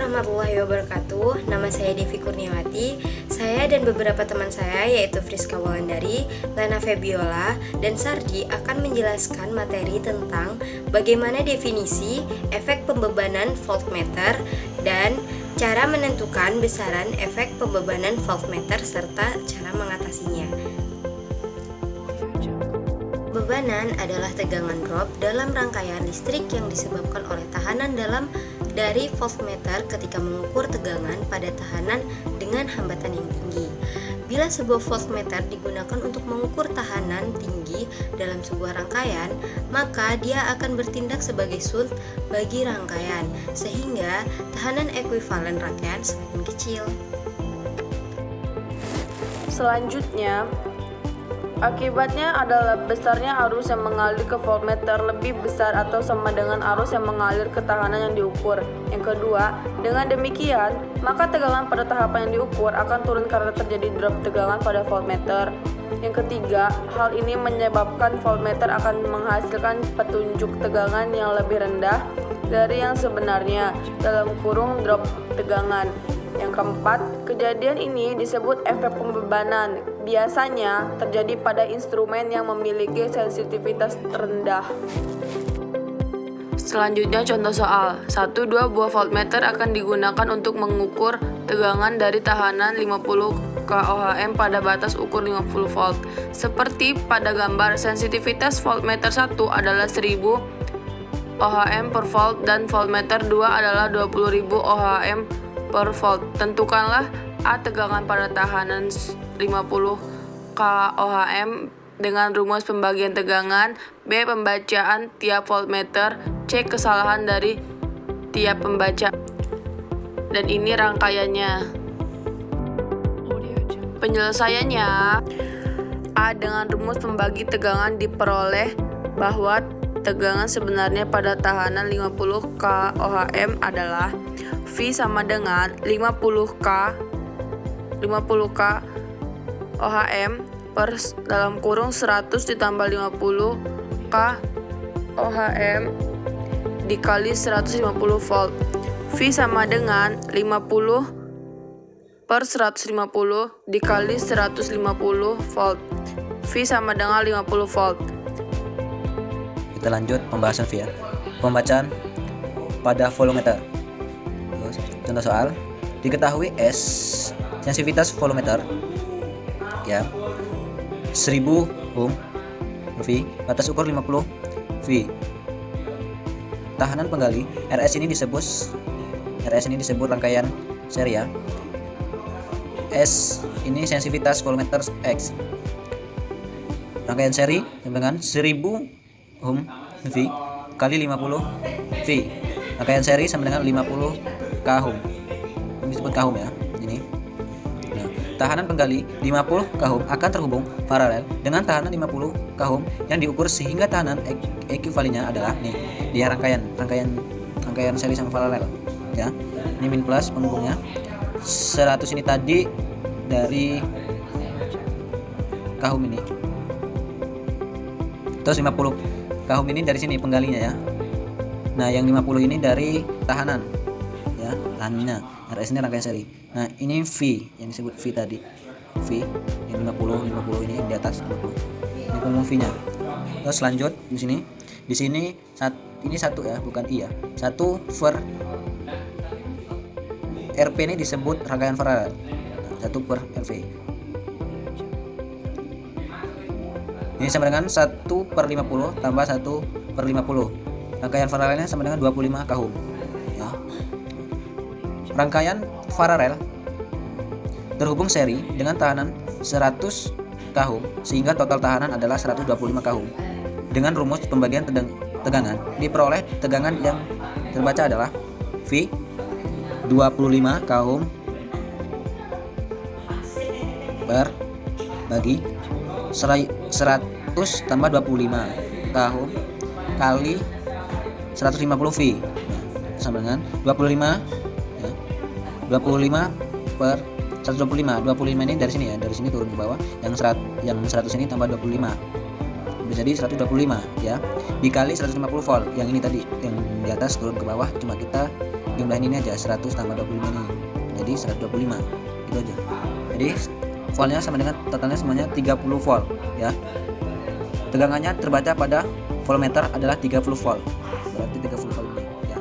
warahmatullahi wabarakatuh. Nama saya Devi Kurniawati. Saya dan beberapa teman saya yaitu Friska Wulandari, Lena Febiola, dan Sardi akan menjelaskan materi tentang bagaimana definisi, efek pembebanan voltmeter, dan cara menentukan besaran efek pembebanan voltmeter serta cara mengatasinya. Bebanan adalah tegangan drop dalam rangkaian listrik yang disebabkan oleh tahanan dalam dari voltmeter ketika mengukur tegangan pada tahanan dengan hambatan yang tinggi. Bila sebuah voltmeter digunakan untuk mengukur tahanan tinggi dalam sebuah rangkaian, maka dia akan bertindak sebagai shunt bagi rangkaian, sehingga tahanan ekuivalen rangkaian semakin kecil. Selanjutnya, akibatnya adalah besarnya arus yang mengalir ke voltmeter lebih besar atau sama dengan arus yang mengalir ke tahanan yang diukur. Yang kedua, dengan demikian, maka tegangan pada tahapan yang diukur akan turun karena terjadi drop tegangan pada voltmeter. Yang ketiga, hal ini menyebabkan voltmeter akan menghasilkan petunjuk tegangan yang lebih rendah dari yang sebenarnya dalam kurung drop tegangan. Yang keempat, kejadian ini disebut efek pembebanan. Biasanya terjadi pada instrumen yang memiliki sensitivitas rendah. Selanjutnya contoh soal. 1-2 buah voltmeter akan digunakan untuk mengukur tegangan dari tahanan 50 kOhm pada batas ukur 50 volt. Seperti pada gambar, sensitivitas voltmeter 1 adalah 1000 ohm per volt dan voltmeter 2 adalah 20.000 ohm per volt. Tentukanlah A tegangan pada tahanan 50 kOhm dengan rumus pembagian tegangan, B pembacaan tiap voltmeter, C kesalahan dari tiap pembaca. Dan ini rangkaiannya. Penyelesaiannya, A dengan rumus pembagi tegangan diperoleh bahwa tegangan sebenarnya pada tahanan 50 kOhm adalah V sama dengan 50 kOhm per dalam kurung 100 ditambah 50 kOhm dikali 150 volt. V sama dengan 50 per 150 dikali 150 volt. V sama dengan 50 volt. Kita lanjut pembahasan V ya. Pembacaan pada voltmeter. Contoh soal, diketahui S sensitivitas voltmeter ya 1000 ohm V, batas ukur 50 V. Tahanan penggali RS ini disebut rangkaian seri ya. S ini sensitivitas voltmeter X. Rangkaian seri dengan 1000 ohm V kali 50 V. Rangkaian seri sama dengan 50 kOhm. Ini disebut kOhm ya. Ini. Nah, tahanan penggali 50 kOhm akan terhubung paralel dengan tahanan 50 kOhm yang diukur sehingga tahanan ekuivalennya adalah nih, dia rangkaian seri sama paralel ya. Ini min plus penghubungnya. 100 ini tadi dari kOhm ini. Terus 50 kOhm ini dari sini penggalinya ya. Nah, yang 50 ini dari tahanan ya, tahanannya. RS ini rangkaian seri. Nah, ini V yang disebut V tadi. V yang 50 ini di atas 50. Ini penghubung V-nya. Terus lanjut di sini. Di sini ini 1 ya, bukan I ya. 1 per RP ini disebut rangkaian paralel. 1 per RV. Ini sama dengan 1 per 50 tambah 1 per 50. Rangkaian paralelnya sama dengan 25 kOhm ya. Rangkaian paralel terhubung seri dengan tahanan 100 kOhm sehingga total tahanan adalah 125 kOhm. Dengan rumus pembagian tegangan diperoleh tegangan yang terbaca adalah V 25 kOhm per bagi 100 tambah 25 kOhm kali 150 V sama dengan 25 ya. 25 per 125. 25 ini dari sini ya, dari sini turun ke bawah. Yang 100 ini tambah 25. Jadi 125 ya. Dikali 150 volt. Yang ini tadi yang di atas turun ke bawah, cuma kita jumlahin ini aja, 100 tambah 25 ini jadi 125, gitu aja. Jadi voltnya sama dengan totalnya semuanya 30 volt ya. Tegangannya terbaca pada voltmeter adalah 30 volt, berarti 30 volt ini ya.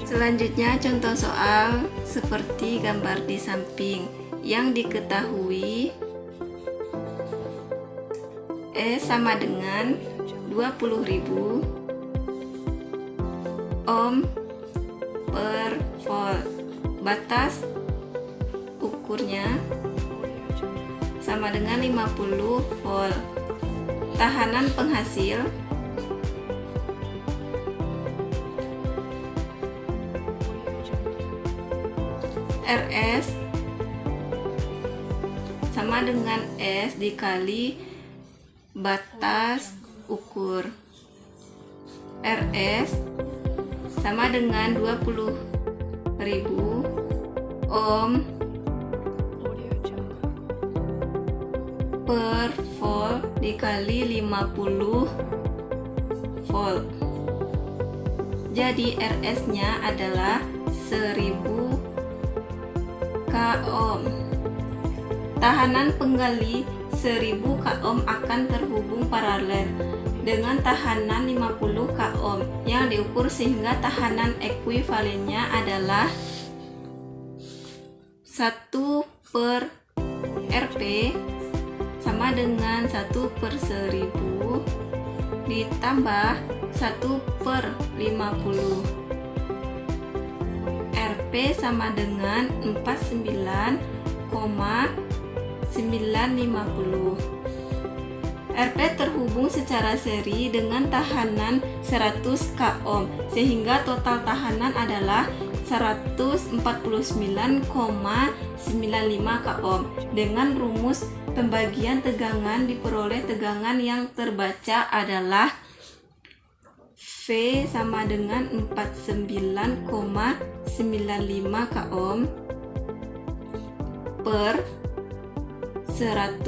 Selanjutnya contoh soal seperti gambar di samping. Yang diketahui E sama dengan 20.000 ohm per volt. Batas ukurnya sama dengan 50 volt. Tahanan penghasil Rs sama dengan S dikali batas ukur. Rs sama dengan 20.000 ohm per volt dikali 50 volt. Jadi Rs nya adalah 1000 k ohm. Tahanan penggali 1000 k ohm akan terhubung paralel dengan tahanan 50 k ohm yang diukur sehingga tahanan ekuivalennya adalah 1 per Rp sama dengan 1 per 1000 ditambah 1 per 50. Rp sama dengan 49,950. Rp terhubung secara seri dengan tahanan 100 k ohm sehingga total tahanan adalah 149,95 k ohm. Dengan rumus pembagian tegangan diperoleh tegangan yang terbaca adalah V sama dengan 49,95 k ohm per 100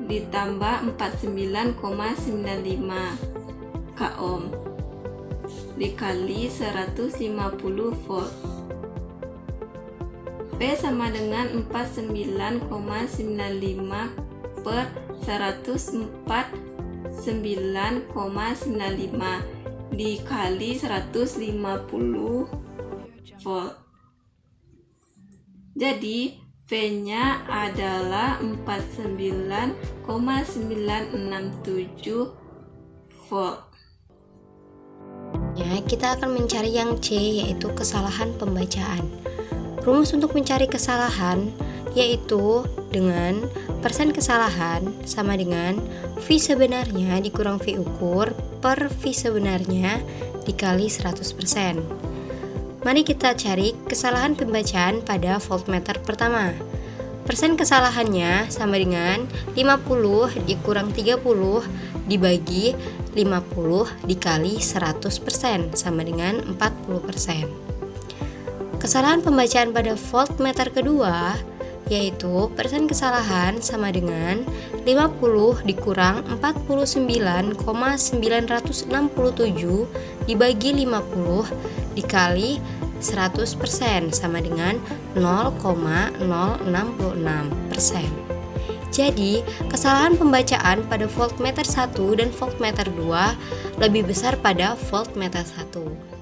ditambah 49,95 k ohm dikali 150 volt. P sama dengan 49,95 per 149,95 dikali 150 volt. Jadi V-nya adalah 49,967 volt. Ya, kita akan mencari yang C, yaitu kesalahan pembacaan. Rumus untuk mencari kesalahan yaitu dengan persen kesalahan sama dengan V sebenarnya dikurang V ukur per V sebenarnya dikali 100%. Mari kita cari kesalahan pembacaan pada voltmeter pertama. Persen kesalahannya sama dengan 50 dikurang 30 dibagi 50 dikali 100% sama dengan 40%. Kesalahan pembacaan pada voltmeter kedua yaitu persen kesalahan sama dengan 50 dikurang 49,967 dibagi 50 dikali 100% sama dengan 0,066%. Jadi, kesalahan pembacaan pada voltmeter 1 dan voltmeter 2 lebih besar pada voltmeter 1.